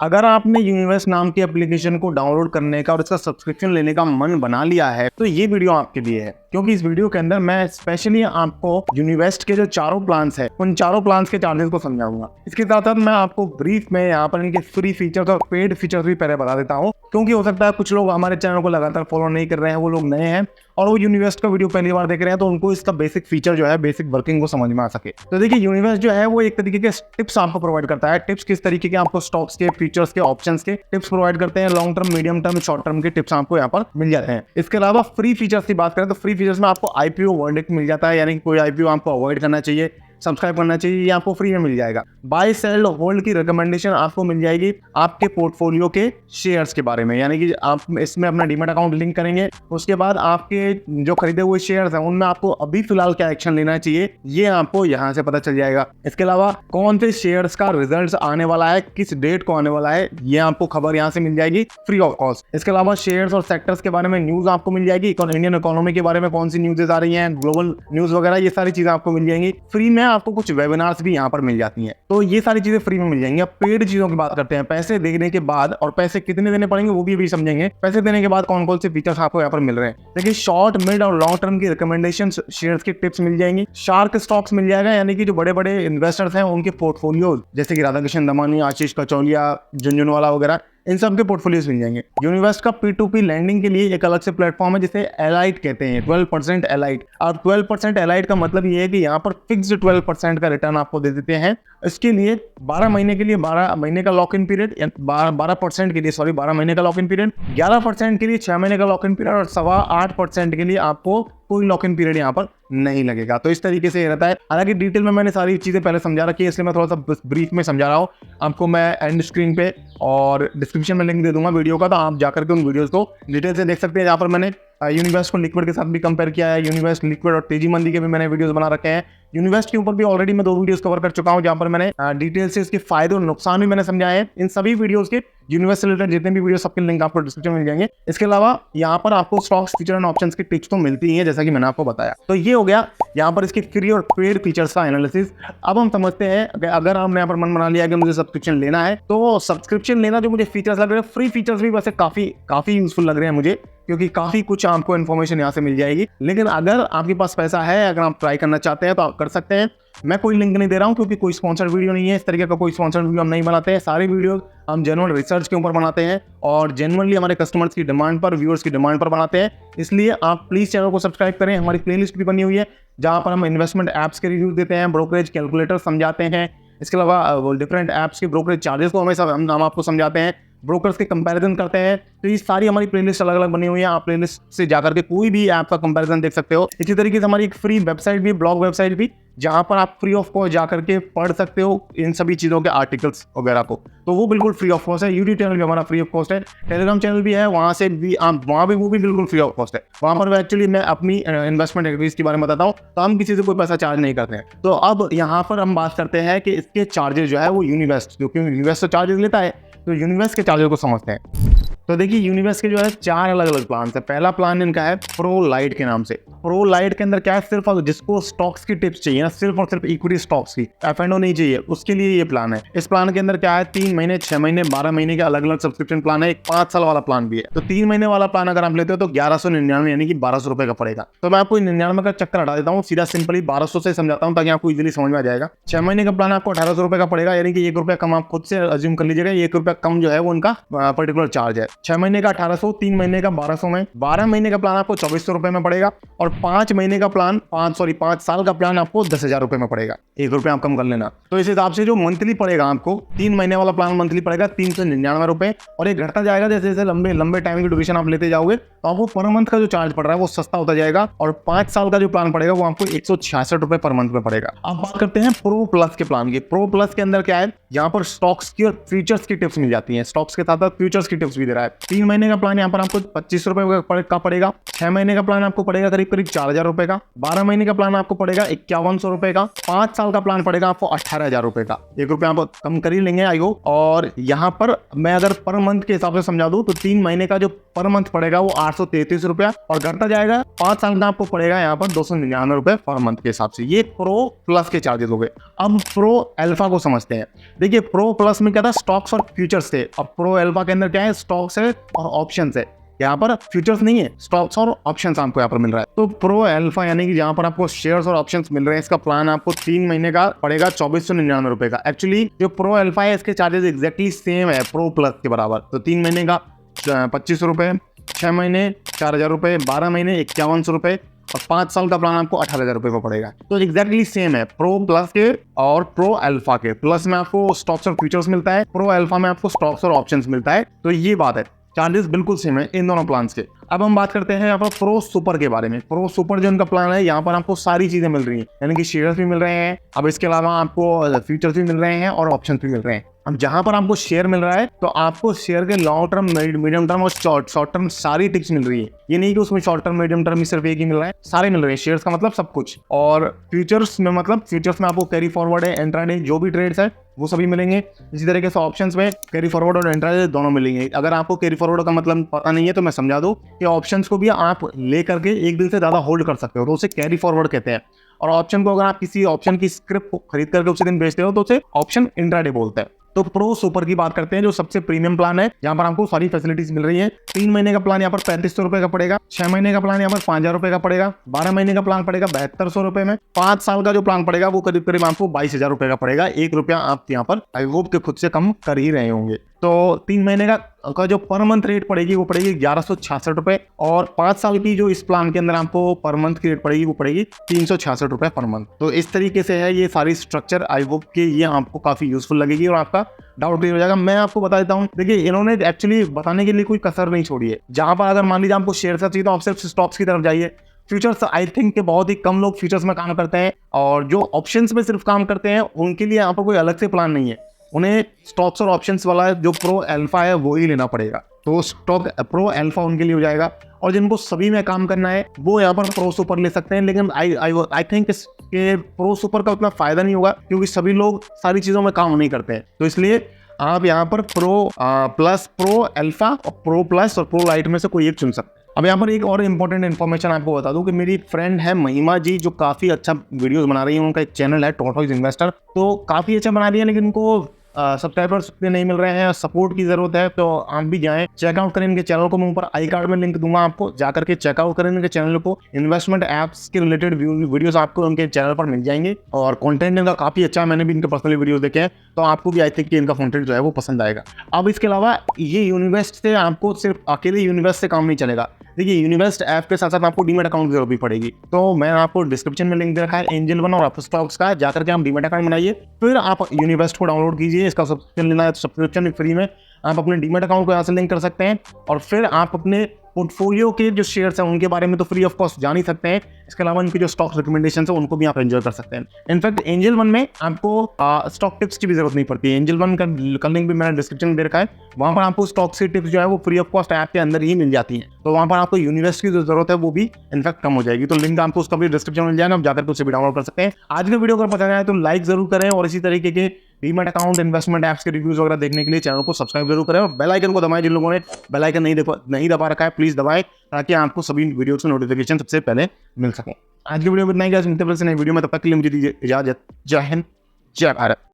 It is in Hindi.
अगर आपने यूनिवेस्ट नाम की एप्लीकेशन को डाउनलोड करने का और इसका सब्सक्रिप्शन लेने का मन बना लिया है तो ये वीडियो आपके लिए है, क्योंकि इस वीडियो के अंदर मैं स्पेशली आपको यूनिवेस्ट के जो चारों प्लान्स है उन चारों प्लान्स के चार्जेस को समझाऊंगा। इसके साथ साथ मैं आपको ब्रीफ में यहाँ पर इनके फ्री फीचर्स और पेड फीचर्स भी पहले बता देता हूँ, क्योंकि हो सकता है कुछ लोग हमारे चैनल को लगातार फॉलो नहीं कर रहे हैं, वो लोग नए हैं और वो यूनिवेस्ट का वीडियो पहली बार देख रहे हैं, तो उनको इसका बेसिक फीचर जो है, बेसिक वर्किंग को समझ में आ सके। तो देखिए, यूनिवेस्ट जो है वो एक तरीके के टिप्स आपको प्रोवाइड करता है। टिप्स किस तरीके के? आपको स्टॉक्स के, फीचर्स के, ऑप्शंस के टिप्स प्रोवाइड करते हैं। Long term, medium term, short term के टिप्स आपको यहाँ पर मिल जाते हैं। इसके अलावा फ्री फीचर्स की बात करें तो फ्री फीचर्स में आपको आईपीओ वर्डिक्ट मिल जाता है, यानी कि कोई आईपीओ आपको अवॉइड करना चाहिए, सब्सक्राइब करना चाहिए, ये आपको फ्री में मिल जाएगा। बाय सेल होल्ड की रिकमेंडेशन आपको मिल जाएगी आपके पोर्टफोलियो के शेयर्स के बारे में, यानी कि आप इसमें अपना डीमैट अकाउंट लिंक करेंगे, उसके बाद आपके जो खरीदे हुए शेयर्स हैं उनमें आपको अभी फिलहाल क्या एक्शन लेना चाहिए ये आपको यहाँ से पता चल जाएगा। इसके अलावा कौन से शेयर्स का रिजल्ट आने वाला है, किस डेट को आने वाला है, ये आपको खबर यहाँ से मिल जाएगी फ्री ऑफ कॉस्ट। इसके अलावा शेयर्स और सेक्टर्स के बारे में न्यूज आपको मिल जाएगी, इंडियन इकोनॉमी के बारे में कौन सी न्यूज़ आ रही है, ग्लोबल न्यूज वगैरह, ये सारी चीजें आपको मिल जाएंगी फ्री में। आपको कुछ वेबिनार्स भी यहाँ पर मिल जाती हैं, तो ये सारी चीजें फ्री में मिल जाएंगी। अब पेड चीजों की बात करते हैं। पैसे देने के बाद, और पैसे कितने देने पड़ेंगे वो भी समझेंगे। पैसे देने के बाद कौन कौन से फीचर्स आपको यहाँ पर मिल रहे हैं। देखिए, शॉर्ट, मिड और लॉन्ग टर्म की रिकमेंडेशन, शेयर्स की टिप्स मिल जाएंगी, शार्क स्टॉक्स मिल जाएगा, यानी कि जो बड़े बड़े इन्वेस्टर्स हैं उनके पोर्टफोलियो, जैसे कि राधाकृष्ण दमानी, आशीष कचौलिया, झुनझुनवाला वगैरह, इन सब के पोर्टफोलियोज मिल जाएंगे। यूनिवेस्ट का P2P लैंडिंग के लिए एक अलग से प्लेटफॉर्म है जिसे एलाइट कहते हैं, 12% एलाइट। और 12% एलाइट का मतलब ये है कि यहाँ पर फिक्स्ड 12% का रिटर्न आपको दे देते हैं। इसके लिए 12 महीने के लिए 12 महीने का लॉक इन पीरियड, 12% के लिए 12 महीने का लॉक इन पीरियड, 11% के लिए 6 महीने का लॉक इन पीरियड और 8.25% के लिए आपको कोई लॉक इन पीरियड यहाँ पर नहीं लगेगा। तो इस तरीके से रहता है। हालांकि डिटेल में मैंने सारी चीजें पहले समझा रखी है, इसलिए मैं थोड़ा सा ब्रीफ में समझा रहा हूँ आपको। मैं एंड स्क्रीन पे और डिस्क्रिप्शन में लिंक दे दूंगा वीडियो का, तो आप जाकर के उन वीडियोस को डिटेल से देख सकते हैं। जहाँ पर मैंने यूनिवेस्ट को लिक्विड के साथ भी कंपेयर किया है, यूनिवेस्ट लिक्विड और तेजी मंदी के भी मैंने वीडियोस बना रखे हैं। यूनिवेस्ट के ऊपर भी ऑलरेडी मैं 2 वीडियोस कवर कर चुका हूं, जहां पर मैंने डिटेल से इसके फायदे और नुकसान भी मैंने समझाए हैं। इन सभी वीडियोस के, यूनिवेस्ट से रिलेटेड जितने भी वीडियो, सबके लिंक आपको डिस्क्रिप्शन में मिल जाएंगे। इसके अलावा यहाँ पर आपको स्टॉक्स, फीचर एंड ऑप्शंस की टिप्स तो मिलती ही है, जैसा कि मैंने आपको बताया। तो ये हो गया यहाँ पर इसके फ्री और पेड फीचर्स का एनालिसिस। अब हम समझते हैं, अगर हमने यहाँ पर मन बना लिया कि मुझे सब्सक्रिप्शन लेना है, तो सब्सक्रिप्शन लेना जो मुझे फीचर्स लग रहे हैं, फ्री फीचर्स भी वैसे काफी यूजफुल लग रहे हैं मुझे, क्योंकि काफी कुछ आपको इन्फॉर्मेशन यहाँ से मिल जाएगी। लेकिन अगर आपके पास पैसा है, अगर आप ट्राई करना चाहते हैं तो आप कर सकते हैं। मैं कोई लिंक नहीं दे रहा हूँ, क्योंकि कोई स्पॉन्सर्ड वीडियो नहीं है, इस तरीके का कोई स्पॉन्सर्ड वीडियो हम नहीं बनाते हैं। सारी वीडियो हम जेन्युइन रिसर्च के ऊपर बनाते हैं और जेन्युइनली हमारे कस्टमर्स की डिमांड पर, व्यूअर्स की डिमांड पर बनाते हैं। इसलिए आप प्लीज चैनल को सब्सक्राइब करें। हमारी प्लेलिस्ट भी बनी हुई है, जहाँ पर हम इन्वेस्टमेंट ऐप्स के रिव्यूज देते हैं, ब्रोकरेज कैलकुलेटर समझाते हैं। इसके अलावा डिफरेंट ऐप्स के ब्रोकरेज चार्जेस को हमेशा हम आपको समझाते हैं, ब्रोकर्स के कंपैरिजन करते हैं। तो ये सारी हमारी प्लेलिस्ट अलग अलग बनी हुई है, आप प्लेलिस्ट से जाकर के कोई भी ऐप का कंपैरिजन देख सकते हो। इसी तरीके से हमारी एक फ्री वेबसाइट भी, ब्लॉग वेबसाइट भी, जहां पर आप फ्री ऑफ कॉस्ट जाकर के पढ़ सकते हो इन सभी चीज़ों के आर्टिकल्स वगैरह को, तो वो बिल्कुल फ्री ऑफ कॉस्ट है। यूट्यूब चैनल भी हमारा फ्री ऑफ कॉस्ट है, टेलीग्राम चैनल भी है, वहाँ से भी वहाँ भी वो भी बिल्कुल फ्री ऑफ कॉस्ट है। वहाँ पर एक्चुअली मैं अपनी इन्वेस्टमेंट एक्टिविटीज के बारे में बताता हूँ, तो हम किसी से कोई पैसा चार्ज नहीं करते हैं। तो अब यहाँ पर हम बात करते हैं कि इसके चार्जेस जो है वो यूनिवेस्ट, क्योंकि यूनिवेस्ट तो चार्जेस लेता है, तो यूनिवेस्ट के चार्जेस को समझते हैं। तो देखिए, यूनिवेस्ट के जो है 4 अलग अलग प्लान है। पहला प्लान इनका है प्रो लाइट के नाम से। प्रो लाइट के अंदर क्या है, सिर्फ जिसको स्टॉक्स की टिप्स चाहिए ना, सिर्फ और सिर्फ इक्विटी स्टॉक्स की, F&O नहीं चाहिए, उसके लिए ये प्लान है। इस प्लान के अंदर क्या है, 3 महीने, 6 महीने, 12 महीने के अलग अलग सब्सक्रिप्शन प्लान है। एक 5 साल वाला प्लान भी है। तो 3 महीने वाला प्लान अगर आप लेते हो तो 1199 यानी कि 1200 रुपए का पड़ेगा। तो मैं आपको 99 का चक्कर हटा देता हूँ, सीधा सिंपली 1200 से समझाता हूँ ताकि आपको इजीली समझ में आ जाएगा। 6 महीने का प्लान आपको 1800 रुपए का पड़ेगा, यानी कि 1 रुपया कम आप खुद से अज्यूम कर लीजिएगा। 1 रुपया कम जो है वो उनका पर्टिकुलर चार्ज है। 6 महीने का 1800, 3 महीने का 1200 में, 12 महीने का प्लान आपको 2400 रुपए में पड़ेगा और 5 महीने का प्लान 5 साल का प्लान आपको 10,000 रुपए में पड़ेगा। 1 रुपया आप कम कर लेना। तो इस हिसाब से जो मंथली पड़ेगा आपको, 3 महीने वाला प्लान मंथली पड़ेगा 399 रुपए, और ये घटता जाएगा जैसे जैसे लंबे टाइम की ड्यूरेशन आप लेते जाओगे, तो आपको पर मंथ का जो चार्ज पड़ रहा है वो सस्ता होता जाएगा। और 5 साल का जो प्लान पड़ेगा वो आपको 166 रुपए पर मंथ में पड़ेगा। अब बात करते हैं प्रो प्लस के प्लान की। प्रो प्लस के अंदर क्या है, यहाँ पर स्टॉक्स की और फ्यूचर्स की टिप्स मिल जाती हैं। स्टॉक्स के साथ साथ फ्यूचर्स की टिप्स भी दे रहा है। 3 महीने का प्लान यहाँ पर आपको 25 रुपए का पड़ेगा। 6 महीने का प्लान आपको पड़ेगा करीब करीब 4,000 रुपए का। 12 महीने का प्लान आपको पड़ेगा 5100 रुपए का। 5 साल का प्लान पड़ेगा आपको 18,000 रुपए का। 1 रुपया आप कम कर ही लेंगे आई होप। और यहाँ पर मैं अगर पर मंथ के हिसाब से समझा दूं तो 3 महीने का जो पर मंथ पड़ेगा वो 833 रुपया और घटता जाएगा। 5 साल का आपको पड़ेगा यहाँ पर 299 रुपए पर मंथ के हिसाब से। ये प्रो प्लस के चार्जेस हो गए। अब प्रो अल्फा को समझते हैं। देखिए प्रो प्लस में क्या था, स्टॉक्स और फ्यूचर्स थे। अब प्रो अल्फा के अंदर क्या है, स्टॉक्स है और ऑप्शंस है। यहाँ पर फ्यूचर्स नहीं है, स्टॉक्स और ऑप्शंस आपको यहाँ पर मिल रहा है। तो प्रो अल्फा यानी कि जहाँ पर आपको शेयर्स और ऑप्शंस मिल रहे हैं, इसका प्लान आपको 3 महीने का पड़ेगा 2499 रुपए का। एक्चुअली जो प्रो अल्फा है इसके चार्जेस एग्जैक्टली सेम है प्रो प्लस के बराबर। तो 3 महीने का 25 रुपए, 6 महीने 4,000 रुपए, 12 महीने 5100 रुपए और 5 साल का प्लान आपको 18,000 रुपए का पड़ेगा। तो एग्जैक्टली सेम है प्रो प्लस के और प्रो अल्फा के। प्लस में आपको स्टॉक्स और फ्यूचर्स मिलता है, प्रो अल्फा में आपको स्टॉक्स और ऑप्शंस मिलता है। तो ये बात है, चार्जेस बिल्कुल सेम है इन दोनों प्लान्स के। अब हम बात करते हैं यहाँ पर प्रो सुपर के बारे में। प्रो सुपर जो इनका प्लान है, यहाँ पर आपको सारी चीजें मिल रही हैं, यानी कि शेयर्स भी मिल रहे हैं, अब इसके अलावा आपको फ्यूचर्स भी मिल रहे हैं और ऑप्शंस भी मिल रहे हैं। अब जहां पर आपको शेयर मिल रहा है तो आपको शेयर के लॉन्ग टर्म, मीडियम टर्म और शॉर्ट टर्म सारी टिप्स मिल रही है। ये नहीं कि उसमें शॉर्ट टर्म मीडियम टर्म सिर्फ एक ही मिल रहा है, सारे मिल रहे हैं। शेयर्स का मतलब सब कुछ। और फ्यूचर्स में मतलब फ्यूचर्स में आपको कैरी फॉरवर्ड है, इंट्राडे, जो भी ट्रेड्स है वो सभी मिलेंगे। इसी तरीके से ऑप्शंस में कैरी फॉरवर्ड और इंट्राडे दोनों मिलेंगे। अगर आपको कैरी फॉरवर्ड का मतलब पता नहीं है तो मैं समझा दूं कि ऑप्शंस को भी आप ले करके एक दिन से ज्यादा होल्ड कर सकते हो, तो उसे कैरी फॉरवर्ड कहते हैं। और ऑप्शन को अगर आप किसी ऑप्शन की स्क्रिप्ट खरीद करके उसी दिन बेचते हो तो उसे ऑप्शन इंट्राडे बोलते हैं। तो प्रो सुपर की बात करते हैं, जो सबसे प्रीमियम प्लान है। यहाँ पर आपको सारी फैसिलिटीज मिल रही है। 3 महीने का प्लान यहाँ पर 3500 रुपए का पड़ेगा। 6 महीने का प्लान यहाँ पर 5,000 रुपए का पड़ेगा। 12 महीने का प्लान पड़ेगा 7200 रुपए में। 5 साल का जो प्लान पड़ेगा वो करीब करीब आपको 22,000 रुपए का पड़ेगा। 1 रुपया आप यहाँ पर आई होप के खुद से कम कर ही रहे होंगे। तो 3 महीने का जो पर मंथ रेट पड़ेगी वो पड़ेगी 1166 रुपए और 5 साल की जो इस प्लान के अंदर आपको पर मंथ की रेट पड़ेगी वो पड़ेगी 366 रुपए पर मंथ। तो इस तरीके से है ये सारी स्ट्रक्चर। आई होप कि ये आपको काफी यूजफुल लगेगी और आपका डाउट क्लियर हो जाएगा। मैं आपको बता देता हूँ, देखिए इन्होंने एक्चुअली बताने के लिए कोई कसर नहीं छोड़ी है। जहां पर अगर मान लीजिए आपको शेयर चाहिए तो आप सिर्फ स्टॉक्स की तरफ जाइए। फ्यूचर्स आई थिंक के बहुत ही कम लोग फ्यूचर्स में काम करते हैं और जो ऑप्शंस में सिर्फ काम करते हैं उनके लिए यहाँ पर कोई अलग से प्लान नहीं है। उन्हें स्टॉक्स और ऑप्शंस वाला जो प्रो अल्फा है वो ही लेना पड़ेगा। तो स्टॉक प्रो अल्फा उनके लिए हो जाएगा। और जिनको सभी में काम करना है वो यहाँ पर प्रो सुपर ले सकते हैं। लेकिन आई थिंक इसके प्रो सुपर का उतना फायदा नहीं होगा क्योंकि सभी लोग सारी चीजों में काम नहीं करते हैं। तो इसलिए आप यहाँ पर प्रो प्लस, प्रो अल्फा और प्रो प्लस और प्रो लाइट में से कोई एक चुन सकते हैं। अब यहाँ पर एक और इम्पोर्टेंट इन्फॉर्मेशन आपको बता दूं कि मेरी फ्रेंड है महिमा जी, जो काफी अच्छा वीडियोस बना रही है। उनका एक चैनल है टॉर्टोइज इन्वेस्टर, तो काफी अच्छा बना रही है, लेकिन उनको सब्सक्राइबर्स नहीं मिल रहे हैं, सपोर्ट की जरूरत है। तो आप भी जाएं, चेकआउट करें इनके चैनल को। मैं ऊपर आई कार्ड में लिंक दूंगा, आपको जाकर के चेकआउट करें इनके चैनल को। इन्वेस्टमेंट एप्स के रिलेटेड वीडियोस आपको उनके चैनल पर मिल जाएंगे और कंटेंट इनका काफी अच्छा है। मैंने भी इनके पर्सनली वीडियोस देखे हैं, तो आपको भी आई थिंक कि इनका कंटेंट जो है वो पसंद आएगा। अब इसके अलावा ये यूनिवेस्ट से आपको सिर्फ अकेले यूनिवेस्ट से काम नहीं चलेगा। देखिए यूनिवेस्ट ऐप के साथ साथ आपको डीमेट अकाउंट की जरूरत भी पड़ेगी। तो मैंने आपको डिस्क्रिप्शन में लिंक दे रखा है एंजल वन और अपस्टॉक्स का, जाकर के आप डीमेट अकाउंट बनाइए, फिर आप यूनिवेस्ट को डाउनलोड कीजिए। इसका सब्सक्रिप्शन लेना है तो सब्सक्रिप्शन फ्री में आप अपने डीमेट अकाउंट को यहाँ से लिंक कर सकते हैं और फिर आप अपने पोर्टफोलियो के जो शेयर्स हैं उनके बारे में तो फ्री ऑफ कॉस्ट जान ही सकते हैं। इसके अलावा इनकी जो स्टॉक रिकमेंडेशन है उनको भी आप एंजॉय कर सकते हैं। इनफैक्ट एंजल वन में आपको स्टॉक टिप्स की भी जरूरत नहीं पड़ती है। एंजल वन का लिंक भी मैंने डिस्क्रिप्शन में दे रखा है, वहाँ पर आपको स्टॉक से टिप्स जो है वो फ्री ऑफ कॉस्ट ऐप के अंदर ही मिल जाती हैं। तो वहाँ पर आपको यूनिवेस्ट की जो जरूरत है वो भी इनफैक्ट कम हो जाएगी। तो लिंक आपको उसका भी डिस्क्रिप्शन में मिल जाएगा, आप जाकर उसे भी डाउनलोड कर सकते हैं। आज के वीडियो अगर पसंद आए तो लाइक जरूर करें और इसी तरीके के डीमैट अकाउंट, इन्वेस्टमेंट ऐप्स के रिव्यूज वगैरह देखने के लिए चैनल को सब्सक्राइब जरूर करें और बेल आइकन को दबाएं। जिन लोगों ने बेल आइकन नहीं दबा रखा है प्लीज दबाएं, ताकि आपको सभी वीडियोस की नोटिफिकेशन सबसे पहले मिल सके। आज की वीडियो में इतना ही, मिलते हैं नई वीडियो में, तब तक के लिए मुझे दीजिए इजाजत। जय हिंद, जय भारत।